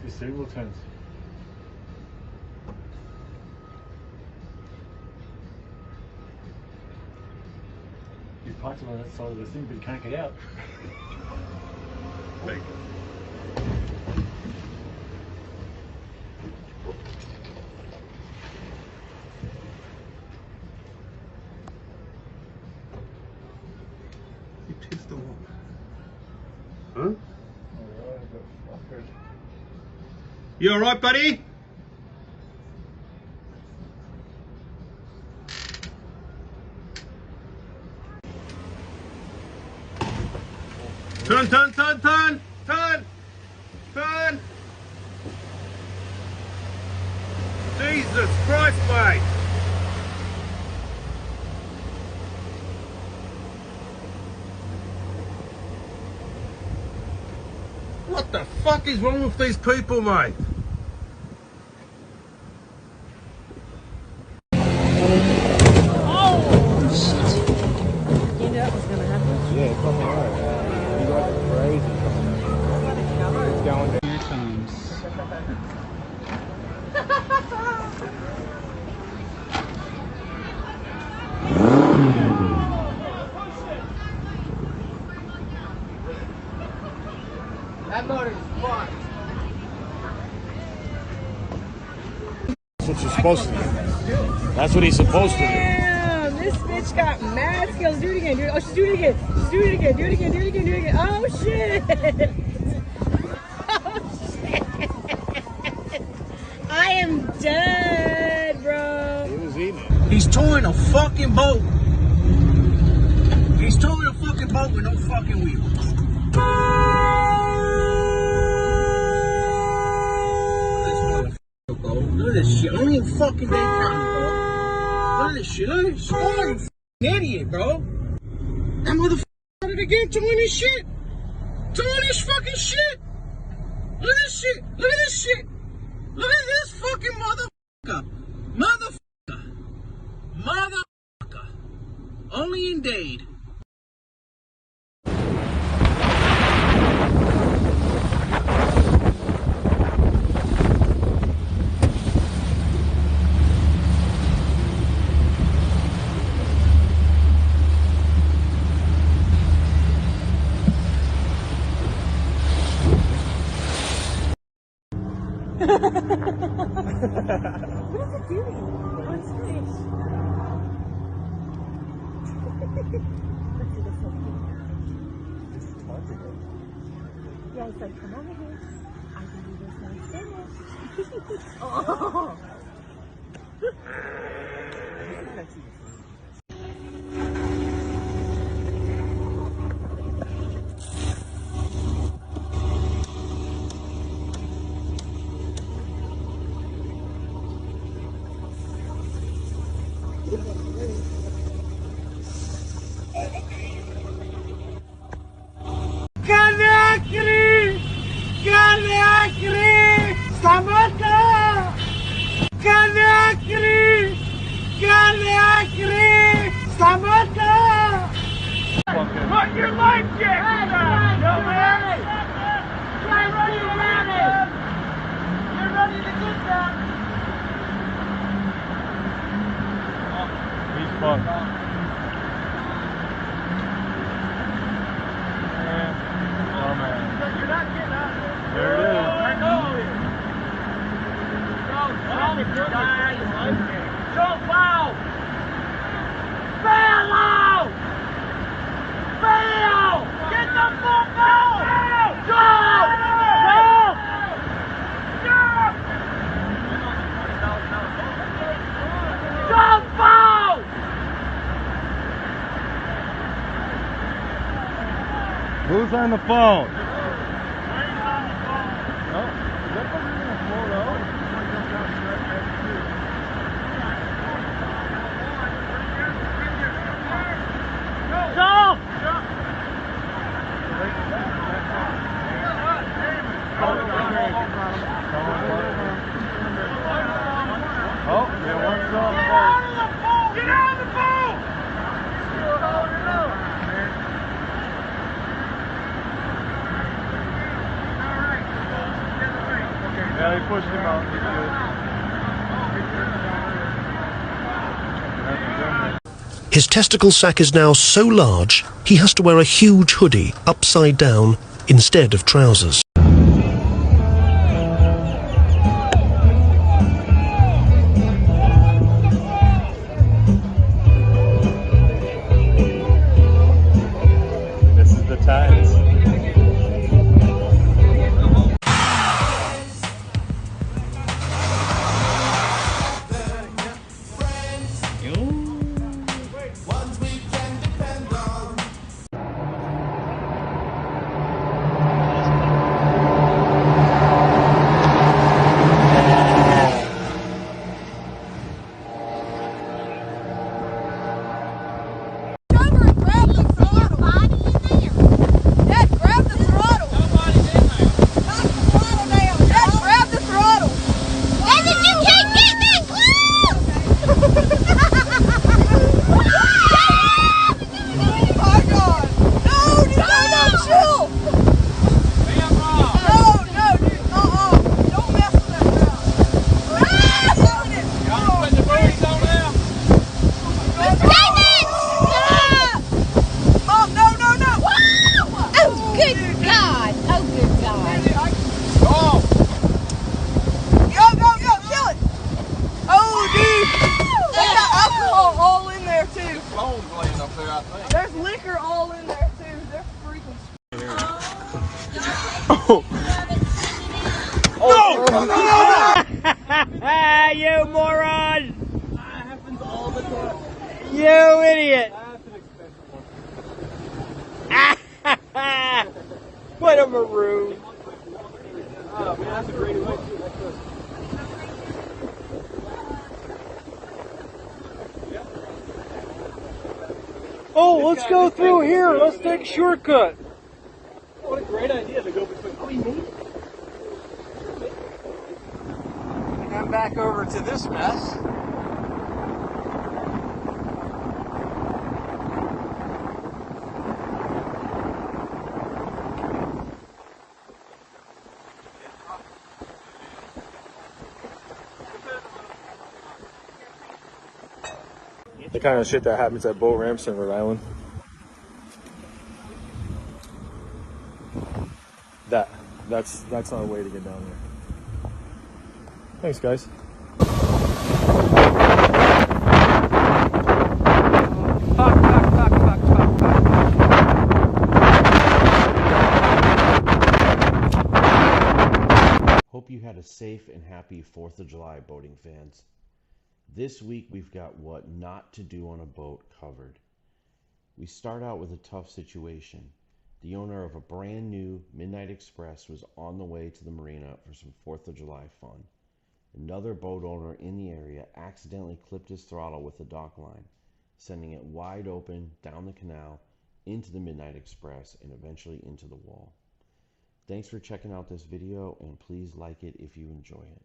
Your signal turns. You parked on that side of the thing, but you can't get out. Thank you. You pissed off. Huh? You alright, buddy? Turn, turn, turn, turn, turn, turn. Jesus Christ, mate. What the fuck is wrong with these people, mate? Oh, shit. You knew it was going to happen. Yeah, it's on the road. You guys are crazy. It's going down. That motor's fucked. That's what you're supposed to do. That's what he's supposed to do. Damn, this bitch got mad skills. Do it again. Do it. Oh, she's doing it again. She's doing it again. Do it again. Do it again. Do it again. Oh, shit. Oh, shit. I am dead, bro. He was eating it. He's towing a fucking boat. He's towing a fucking boat with no fucking wheels. Look at this shit. Only in fucking Dade County, bro. Look at this shit. Look at this shit. Oh, you fucking idiot, bro. That motherfucker started again towing this shit. Towing this fucking shit. Look at this shit. Look at this shit. Look at this fucking motherfucker. Motherfucker. Motherfucker. Only in Dade. What is it doing? What's this? Let's do this one. Just taunting it. Yeah, it's like, come over here. I can do this nice finish. Oh. Kanakri! Kanakri! Samata! Kanakri! Kanakri! Samata! Put your life jacket on! Yo, man! You're ready to get that! He's fucked. Oh man. You're not getting out of there. There it is. I know it. Jump out! Bail out! Bail! Get the fuck out! Jump! Jump! Jump out! Who's on the phone? Oh, is that person in the floor though? Jump! Oh, yeah, one's on the Get phone. out of the boat! Get out of the boat! Still holding up. pushed him out. His testicle sac is now so large, he has to wear a huge hoodie upside down instead of trousers. This is the times. There's liquor all in there too. They're freaking. You moron! You idiot! What a maroon! Oh, let's go through here. Let's take a shortcut. What a great idea to go between. Oh, you made it. And I'm back over to this mess. The kind of shit that happens at boat ramps in Rhode Island. That's not a way to get down there. Thanks, guys. Hope you had a safe and happy 4th of July, boating fans. This week we've got what not to do on a boat covered. We start out with a tough situation. The owner of a brand new Midnight Express was on the way to the marina for some 4th of July fun. Another boat owner in the area accidentally clipped his throttle with the dock line, sending it wide open down the canal into the Midnight Express and eventually into the wall. Thanks for checking out this video, and please like it if you enjoy it.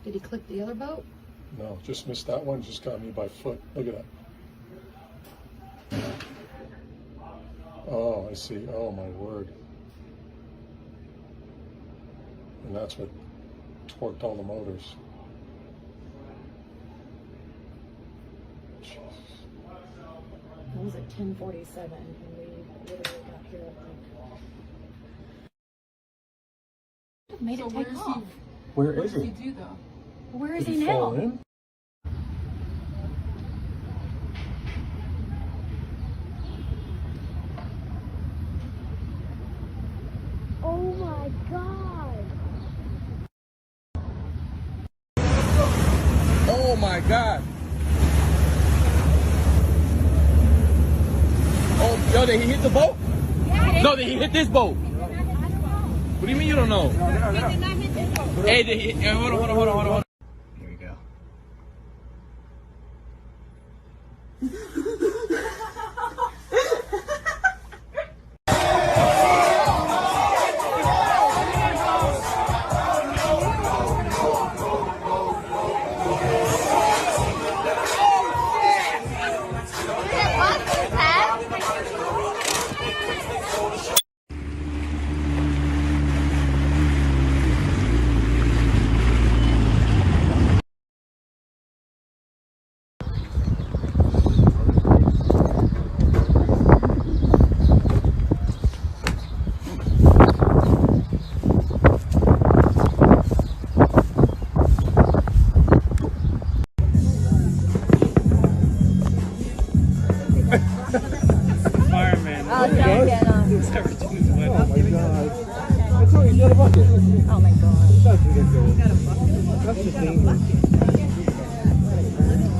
Did he clip the other boat? No, just missed that one. Just got me by foot. Look at that. Oh, I see. Oh, my word. And that's what torqued all the motors. Jesus. It was at 10:47 and we literally got here at like... Made it take off. Where is he? What did he do though? Where is Did he fall now? in? Oh my God. Oh my God. Oh, yo, did he hit the boat? Yeah, No, did he hit this boat? What do you mean you don't know? he did not hit this boat. Hey, did he, hold on. Here we go. Oh my god. That's all he's got a bucket. Oh my god. That's ridiculous. That's just dangerous.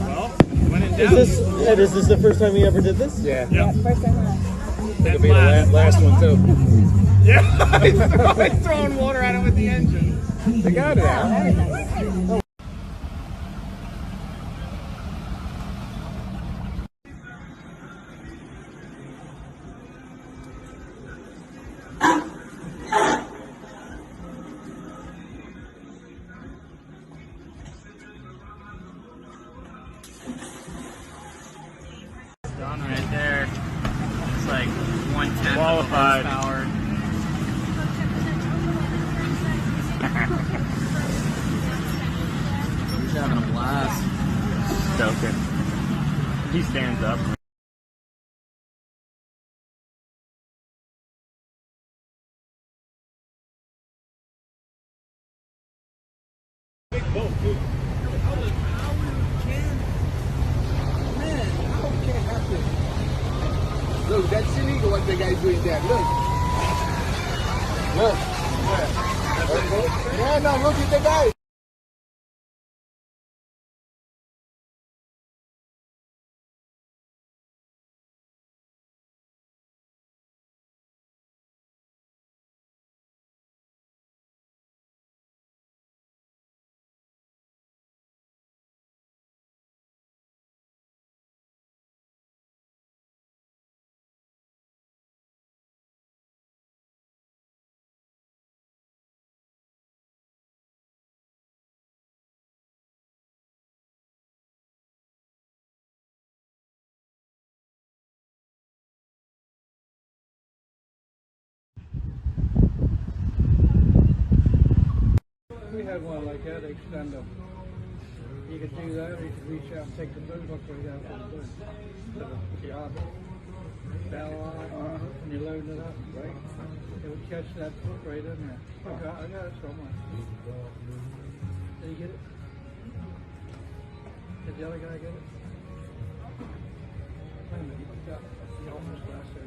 Well, when in doubt. Is this the first time you ever did this? Yeah. Yeah, first time last. It'll be the last one too. Yeah, he's throwing water at it with the engine. They got it out. Very nice. Done right there. It's like 1/10 Qualified. horsepower. He's having a blast. Stoking. He stands up. Big boat, too. Look, that's illegal what the guy's doing there. Look. Look. Yeah, no, look at the guy. We had one like that, extender. You could do that, or you could reach out and take the boot hook right out of the boot. Yeah. Bell on, and you're loading it up, right? It would catch that hook right in there. I got it somewhere. Did you get it? Did the other guy get it? Wait a minute, you almost last there.